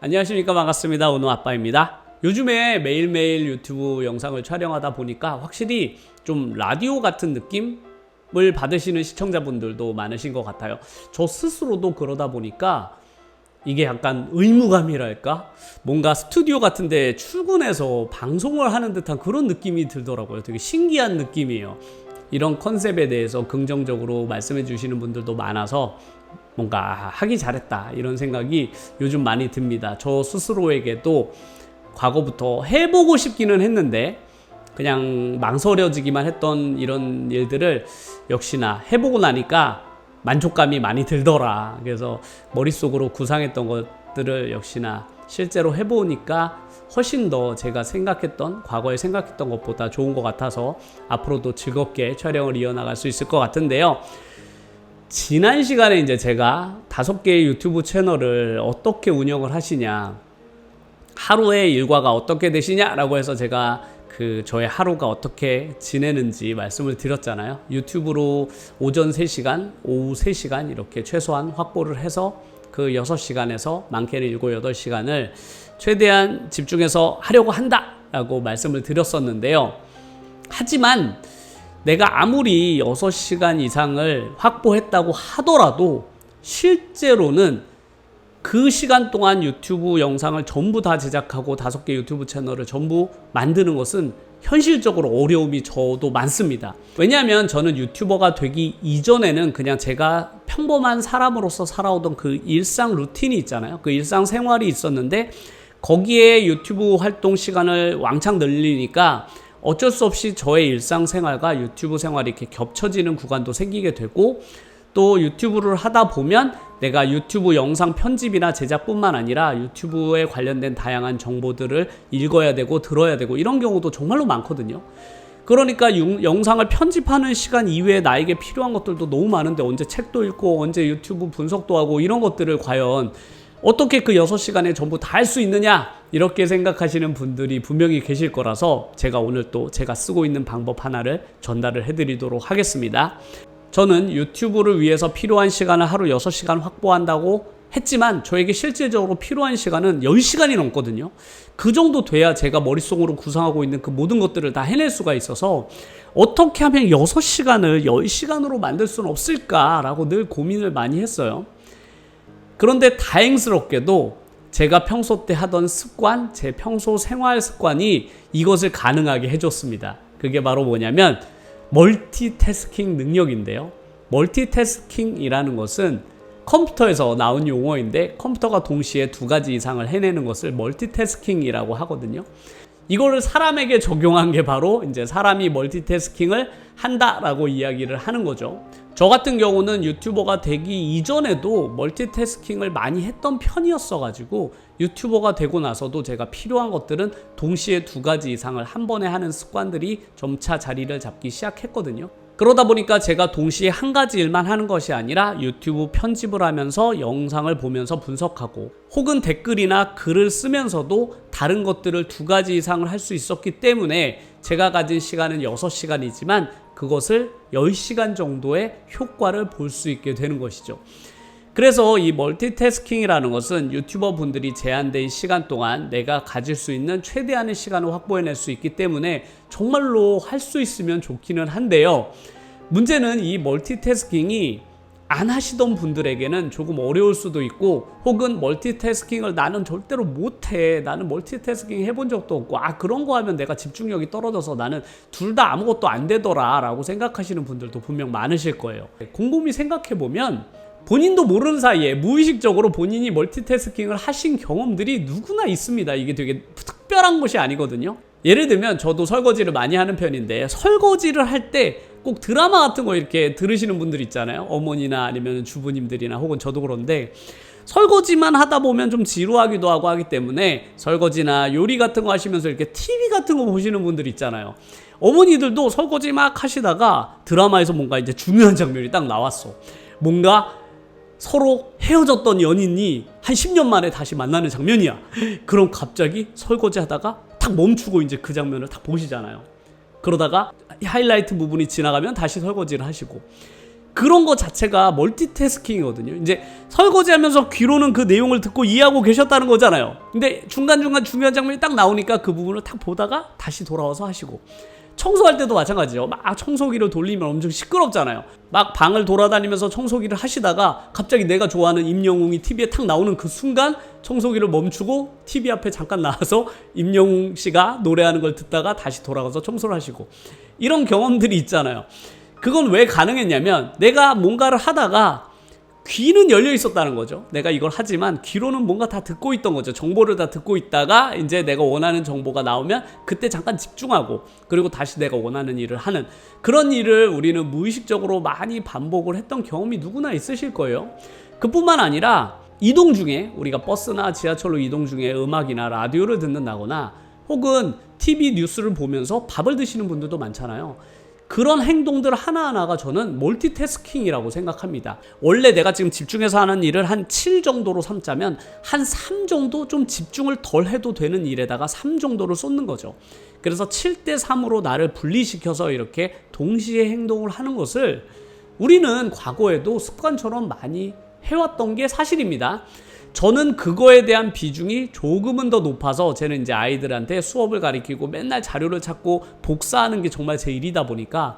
안녕하십니까. 반갑습니다. 은호 아빠입니다. 요즘에 매일매일 유튜브 영상을 촬영하다 보니까 확실히 좀 라디오 같은 느낌을 받으시는 시청자분들도 많으신 것 같아요. 저 스스로도 그러다 보니까 이게 약간 의무감이랄까? 뭔가 스튜디오 같은 데 출근해서 방송을 하는 듯한 그런 느낌이 들더라고요. 되게 신기한 느낌이에요. 이런 컨셉에 대해서 긍정적으로 말씀해 주시는 분들도 많아서 뭔가 하기 잘했다 이런 생각이 요즘 많이 듭니다. 저 스스로에게도 과거부터 해보고 싶기는 했는데 그냥 망설여지기만 했던 이런 일들을 역시나 해보고 나니까 만족감이 많이 들더라. 그래서 머릿속으로 구상했던 것들을 역시나 실제로 해보니까 훨씬 더 제가 과거에 생각했던 것보다 좋은 것 같아서 앞으로도 즐겁게 촬영을 이어나갈 수 있을 것 같은데요. 지난 시간에 이제 제가 5개의 유튜브 채널을 어떻게 운영을 하시냐, 하루의 일과가 어떻게 되시냐라고 해서 제가 저의 하루가 어떻게 지내는지 말씀을 드렸잖아요. 유튜브로 오전 3시간, 오후 3시간 이렇게 최소한 확보를 해서 그 6시간에서 많게는 7, 8시간을 최대한 집중해서 하려고 한다라고 말씀을 드렸었는데요. 하지만 내가 아무리 6시간 이상을 확보했다고 하더라도 실제로는 그 시간 동안 유튜브 영상을 전부 다 제작하고 5개 유튜브 채널을 전부 만드는 것은 현실적으로 어려움이 저도 많습니다. 왜냐하면 저는 유튜버가 되기 이전에는 그냥 제가 평범한 사람으로서 살아오던 그 일상 루틴이 있잖아요. 그 일상 생활이 있었는데 거기에 유튜브 활동 시간을 왕창 늘리니까 어쩔 수 없이 저의 일상생활과 유튜브 생활이 이렇게 겹쳐지는 구간도 생기게 되고, 또 유튜브를 하다 보면 내가 유튜브 영상 편집이나 제작뿐만 아니라 유튜브에 관련된 다양한 정보들을 읽어야 되고 들어야 되고 이런 경우도 정말로 많거든요. 그러니까 영상을 편집하는 시간 이외에 나에게 필요한 것들도 너무 많은데 언제 책도 읽고 언제 유튜브 분석도 하고 이런 것들을 과연 어떻게 그 6시간에 전부 다 할 수 있느냐 이렇게 생각하시는 분들이 분명히 계실 거라서 제가 오늘 또 제가 쓰고 있는 방법 하나를 전달을 해드리도록 하겠습니다. 저는 유튜브를 위해서 필요한 시간을 하루 6시간 확보한다고 했지만 저에게 실질적으로 필요한 시간은 10시간이 넘거든요. 그 정도 돼야 제가 머릿속으로 구상하고 있는 그 모든 것들을 다 해낼 수가 있어서 어떻게 하면 6시간을 10시간으로 만들 수는 없을까라고 늘 고민을 많이 했어요. 그런데 다행스럽게도 제가 평소 때 하던 습관, 제 평소 생활 습관이 이것을 가능하게 해줬습니다. 그게 바로 뭐냐면 멀티태스킹 능력인데요. 멀티태스킹이라는 것은 컴퓨터에서 나온 용어인데 컴퓨터가 동시에 2가지 이상을 해내는 것을 멀티태스킹이라고 하거든요. 이거를 사람에게 적용한 게 바로 이제 사람이 멀티태스킹을 한다라고 이야기를 하는 거죠. 저 같은 경우는 유튜버가 되기 이전에도 멀티태스킹을 많이 했던 편이었어가지고 유튜버가 되고 나서도 제가 필요한 것들은 동시에 2가지 이상을 한 번에 하는 습관들이 점차 자리를 잡기 시작했거든요. 그러다 보니까 제가 동시에 한 가지 일만 하는 것이 아니라 유튜브 편집을 하면서 영상을 보면서 분석하고 혹은 댓글이나 글을 쓰면서도 다른 것들을 2가지 이상을 할 수 있었기 때문에 제가 가진 시간은 6시간이지만 그것을 10시간 정도의 효과를 볼 수 있게 되는 것이죠. 그래서 이 멀티태스킹이라는 것은 유튜버 분들이 제한된 시간 동안 내가 가질 수 있는 최대한의 시간을 확보해낼 수 있기 때문에 정말로 할 수 있으면 좋기는 한데요. 문제는 이 멀티태스킹이 안 하시던 분들에게는 조금 어려울 수도 있고, 혹은 멀티태스킹을 나는 절대로 못해, 나는 멀티태스킹 해본 적도 없고 그런 거 하면 내가 집중력이 떨어져서 나는 둘 다 아무것도 안 되더라 라고 생각하시는 분들도 분명 많으실 거예요. 곰곰이 생각해보면 본인도 모르는 사이에 무의식적으로 본인이 멀티태스킹을 하신 경험들이 누구나 있습니다. 이게 되게 특별한 것이 아니거든요. 예를 들면 저도 설거지를 많이 하는 편인데 설거지를 할 때 꼭 드라마 같은 거 이렇게 들으시는 분들 있잖아요. 어머니나 아니면 주부님들이나 혹은 저도 그런데 설거지만 하다 보면 좀 지루하기도 하고 하기 때문에 설거지나 요리 같은 거 하시면서 이렇게 TV 같은 거 보시는 분들 있잖아요. 어머니들도 설거지 막 하시다가 드라마에서 뭔가 이제 중요한 장면이 딱 나왔어. 뭔가 서로 헤어졌던 연인이 한 10년 만에 다시 만나는 장면이야. 그럼 갑자기 설거지 하다가 탁 멈추고 이제 그 장면을 탁 보시잖아요. 그러다가 하이라이트 부분이 지나가면 다시 설거지를 하시고, 그런 거 자체가 멀티태스킹이거든요. 이제 설거지하면서 귀로는 그 내용을 듣고 이해하고 계셨다는 거잖아요. 근데 중간중간 중요한 장면이 딱 나오니까 그 부분을 딱 보다가 다시 돌아와서 하시고, 청소할 때도 마찬가지죠. 막 청소기를 돌리면 엄청 시끄럽잖아요. 막 방을 돌아다니면서 청소기를 하시다가 갑자기 내가 좋아하는 임영웅이 TV에 탁 나오는 그 순간 청소기를 멈추고 TV 앞에 잠깐 나와서 임영웅 씨가 노래하는 걸 듣다가 다시 돌아가서 청소를 하시고, 이런 경험들이 있잖아요. 그건 왜 가능했냐면 내가 뭔가를 하다가 귀는 열려 있었다는 거죠. 내가 이걸 하지만 귀로는 뭔가 다 듣고 있던 거죠. 정보를 다 듣고 있다가 이제 내가 원하는 정보가 나오면 그때 잠깐 집중하고, 그리고 다시 내가 원하는 일을 하는, 그런 일을 우리는 무의식적으로 많이 반복을 했던 경험이 누구나 있으실 거예요. 그뿐만 아니라 이동 중에, 우리가 버스나 지하철로 이동 중에 음악이나 라디오를 듣는다거나 혹은 TV 뉴스를 보면서 밥을 드시는 분들도 많잖아요. 그런 행동들 하나하나가 저는 멀티태스킹이라고 생각합니다. 원래 내가 지금 집중해서 하는 일을 한 7 정도로 삼자면 한 3 정도 좀 집중을 덜 해도 되는 일에다가 3 정도를 쏟는 거죠. 그래서 7대 3으로 나를 분리시켜서 이렇게 동시에 행동을 하는 것을 우리는 과거에도 습관처럼 많이 해왔던 게 사실입니다. 저는 그거에 대한 비중이 조금은 더 높아서, 쟤는 이제 아이들한테 수업을 가리키고 맨날 자료를 찾고 복사하는 게 정말 제 일이다 보니까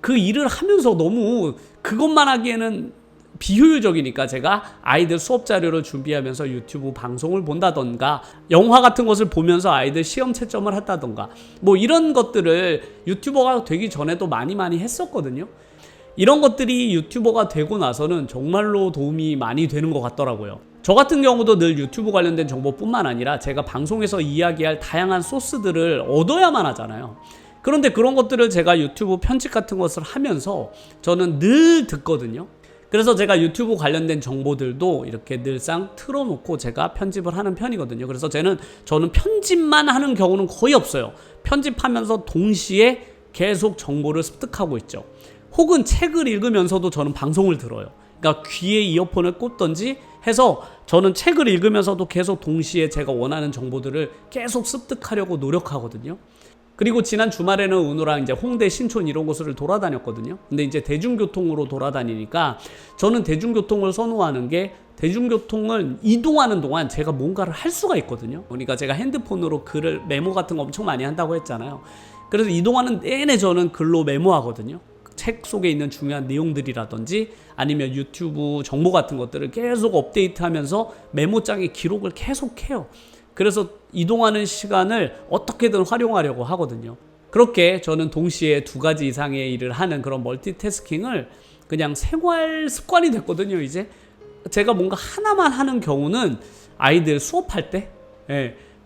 그 일을 하면서 너무 그것만 하기에는 비효율적이니까 제가 아이들 수업 자료를 준비하면서 유튜브 방송을 본다던가 영화 같은 것을 보면서 아이들 시험 채점을 한다던가 뭐 이런 것들을 유튜버가 되기 전에도 많이 했었거든요. 이런 것들이 유튜버가 되고 나서는 정말로 도움이 많이 되는 것 같더라고요. 저 같은 경우도 늘 유튜브 관련된 정보뿐만 아니라 제가 방송에서 이야기할 다양한 소스들을 얻어야만 하잖아요. 그런데 그런 것들을 제가 유튜브 편집 같은 것을 하면서 저는 늘 듣거든요. 그래서 제가 유튜브 관련된 정보들도 이렇게 늘상 틀어놓고 제가 편집을 하는 편이거든요. 그래서 저는 편집만 하는 경우는 거의 없어요. 편집하면서 동시에 계속 정보를 습득하고 있죠. 혹은 책을 읽으면서도 저는 방송을 들어요. 그러니까 귀에 이어폰을 꽂던지 해서 저는 책을 읽으면서도 계속 동시에 제가 원하는 정보들을 계속 습득하려고 노력하거든요. 그리고 지난 주말에는 은우랑 이제 홍대, 신촌 이런 곳을 돌아다녔거든요. 근데 이제 대중교통으로 돌아다니니까 저는 대중교통을 선호하는 게, 대중교통을 이동하는 동안 제가 뭔가를 할 수가 있거든요. 그러니까 제가 핸드폰으로 글을 메모 같은 거 엄청 많이 한다고 했잖아요. 그래서 이동하는 내내 저는 글로 메모하거든요. 책 속에 있는 중요한 내용들이라든지 아니면 유튜브 정보 같은 것들을 계속 업데이트하면서 메모장에 기록을 계속해요. 그래서 이동하는 시간을 어떻게든 활용하려고 하거든요. 그렇게 저는 동시에 2가지 이상의 일을 하는 그런 멀티태스킹을 그냥 생활 습관이 됐거든요. 이제 제가 뭔가 하나만 하는 경우는 아이들 수업할 때,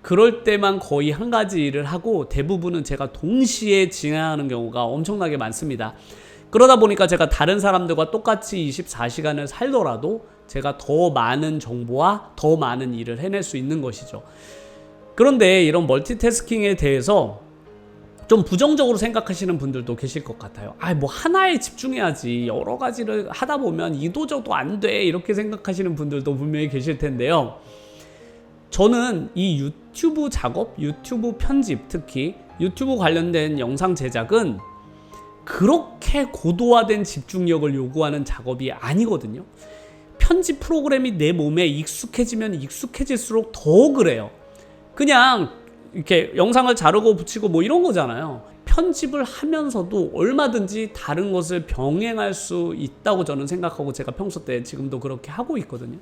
그럴 때만 거의 1가지 일을 하고 대부분은 제가 동시에 진행하는 경우가 엄청나게 많습니다. 그러다 보니까 제가 다른 사람들과 똑같이 24시간을 살더라도 제가 더 많은 정보와 더 많은 일을 해낼 수 있는 것이죠. 그런데 이런 멀티태스킹에 대해서 좀 부정적으로 생각하시는 분들도 계실 것 같아요. 뭐 하나에 집중해야지, 여러 가지를 하다 보면 이도저도 안 돼, 이렇게 생각하시는 분들도 분명히 계실 텐데요. 저는 이 유튜브 작업, 유튜브 편집, 특히 유튜브 관련된 영상 제작은 그렇게 고도화된 집중력을 요구하는 작업이 아니거든요. 편집 프로그램이 내 몸에 익숙해지면 익숙해질수록 더 그래요. 그냥 이렇게 영상을 자르고 붙이고 뭐 이런 거잖아요. 편집을 하면서도 얼마든지 다른 것을 병행할 수 있다고 저는 생각하고 제가 평소 때 지금도 그렇게 하고 있거든요.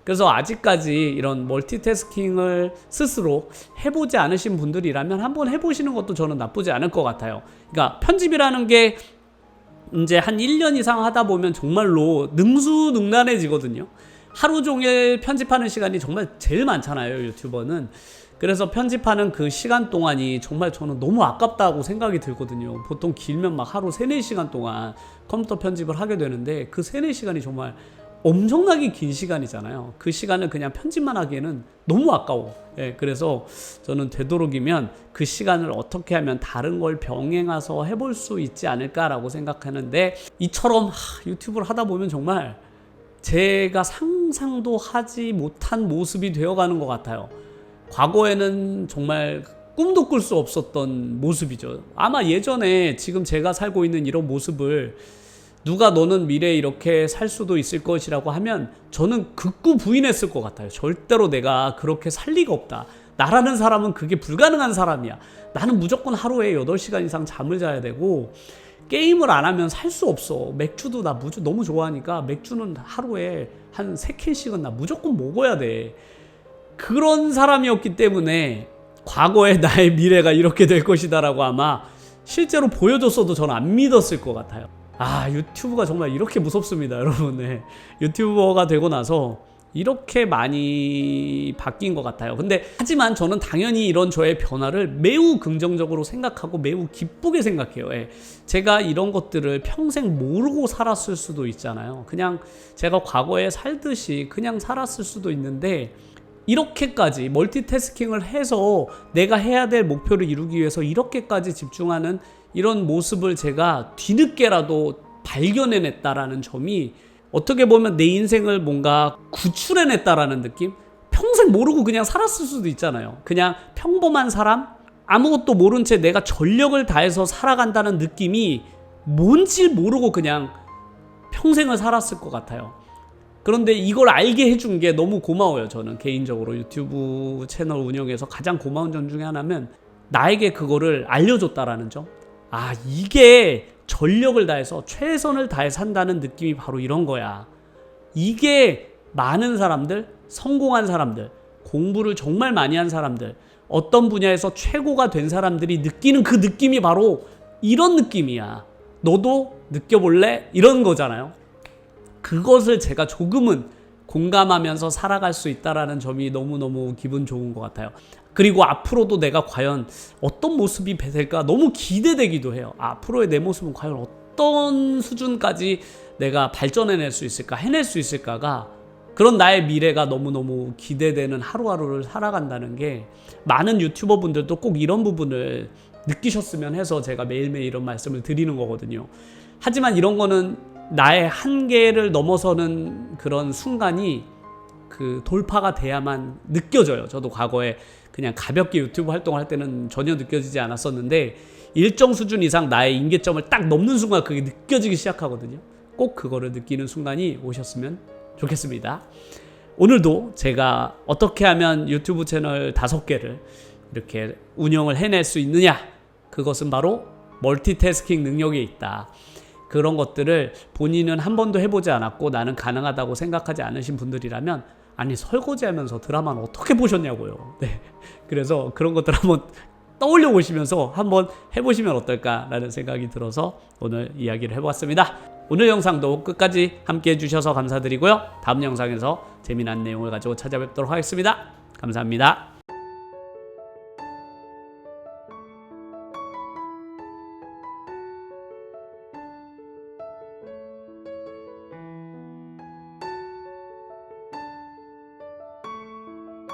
그래서 아직까지 이런 멀티태스킹을 스스로 해보지 않으신 분들이라면 한번 해보시는 것도 저는 나쁘지 않을 것 같아요. 그러니까 편집이라는 게 이제 한 1년 이상 하다 보면 정말로 능수능란해지거든요. 하루 종일 편집하는 시간이 정말 제일 많잖아요, 유튜버는. 그래서 편집하는 그 시간 동안이 정말 저는 너무 아깝다고 생각이 들거든요. 보통 길면 막 하루 3-4시간 동안 컴퓨터 편집을 하게 되는데 그 3-4시간이 정말 엄청나게 긴 시간이잖아요. 그 시간을 그냥 편집만 하기에는 너무 아까워. 그래서 저는 되도록이면 그 시간을 어떻게 하면 다른 걸 병행해서 해볼 수 있지 않을까라고 생각하는데, 이처럼 유튜브를 하다 보면 정말 제가 상상도 하지 못한 모습이 되어가는 것 같아요. 과거에는 정말 꿈도 꿀 수 없었던 모습이죠. 아마 예전에 지금 제가 살고 있는 이런 모습을 누가 너는 미래에 이렇게 살 수도 있을 것이라고 하면 저는 극구 부인했을 것 같아요. 절대로 내가 그렇게 살 리가 없다. 나라는 사람은 그게 불가능한 사람이야. 나는 무조건 하루에 8시간 이상 잠을 자야 되고 게임을 안 하면 살 수 없어. 맥주도 나 너무 좋아하니까 맥주는 하루에 한 3캔씩은 나 무조건 먹어야 돼. 그런 사람이었기 때문에 과거에 나의 미래가 이렇게 될 것이다라고 아마 실제로 보여줬어도 저는 안 믿었을 것 같아요. 유튜브가 정말 이렇게 무섭습니다, 여러분. 네. 유튜버가 되고 나서 이렇게 많이 바뀐 것 같아요. 근데 하지만 저는 당연히 이런 저의 변화를 매우 긍정적으로 생각하고 매우 기쁘게 생각해요. 예. 제가 이런 것들을 평생 모르고 살았을 수도 있잖아요. 그냥 제가 과거에 살듯이 그냥 살았을 수도 있는데 이렇게까지 멀티태스킹을 해서 내가 해야 될 목표를 이루기 위해서 이렇게까지 집중하는 이런 모습을 제가 뒤늦게라도 발견해냈다라는 점이 어떻게 보면 내 인생을 뭔가 구출해냈다라는 느낌? 평생 모르고 그냥 살았을 수도 있잖아요. 그냥 평범한 사람? 아무것도 모른 채 내가 전력을 다해서 살아간다는 느낌이 뭔지 모르고 그냥 평생을 살았을 것 같아요. 그런데 이걸 알게 해준 게 너무 고마워요. 저는 개인적으로 유튜브 채널 운영에서 가장 고마운 점 중에 하나는 나에게 그거를 알려줬다라는 점. 이게 전력을 다해서 최선을 다해 산다는 느낌이 바로 이런 거야. 이게 많은 사람들, 성공한 사람들, 공부를 정말 많이 한 사람들, 어떤 분야에서 최고가 된 사람들이 느끼는 그 느낌이 바로 이런 느낌이야. 너도 느껴볼래? 이런 거잖아요. 그것을 제가 조금은 공감하면서 살아갈 수 있다라는 점이 너무너무 기분 좋은 것 같아요. 그리고 앞으로도 내가 과연 어떤 모습이 될까 너무 기대되기도 해요. 앞으로의 내 모습은 과연 어떤 수준까지 내가 발전해낼 수 있을까, 해낼 수 있을까가 그런 나의 미래가 너무너무 기대되는 하루하루를 살아간다는 게 많은 유튜버 분들도 꼭 이런 부분을 느끼셨으면 해서 제가 매일매일 이런 말씀을 드리는 거거든요. 하지만 이런 거는 나의 한계를 넘어서는 그런 순간이 그 돌파가 돼야만 느껴져요. 저도 과거에 그냥 가볍게 유튜브 활동을 할 때는 전혀 느껴지지 않았었는데 일정 수준 이상 나의 임계점을 딱 넘는 순간 그게 느껴지기 시작하거든요. 꼭 그거를 느끼는 순간이 오셨으면 좋겠습니다. 오늘도 제가 어떻게 하면 유튜브 채널 5개를 이렇게 운영을 해낼 수 있느냐, 그것은 바로 멀티태스킹 능력에 있다. 그런 것들을 본인은 한 번도 해보지 않았고 나는 가능하다고 생각하지 않으신 분들이라면 아니 설거지하면서 드라마는 어떻게 보셨냐고요. 네. 그래서 그런 것들 한번 떠올려 보시면서 한번 해보시면 어떨까라는 생각이 들어서 오늘 이야기를 해보았습니다. 오늘 영상도 끝까지 함께 해주셔서 감사드리고요. 다음 영상에서 재미난 내용을 가지고 찾아뵙도록 하겠습니다. 감사합니다.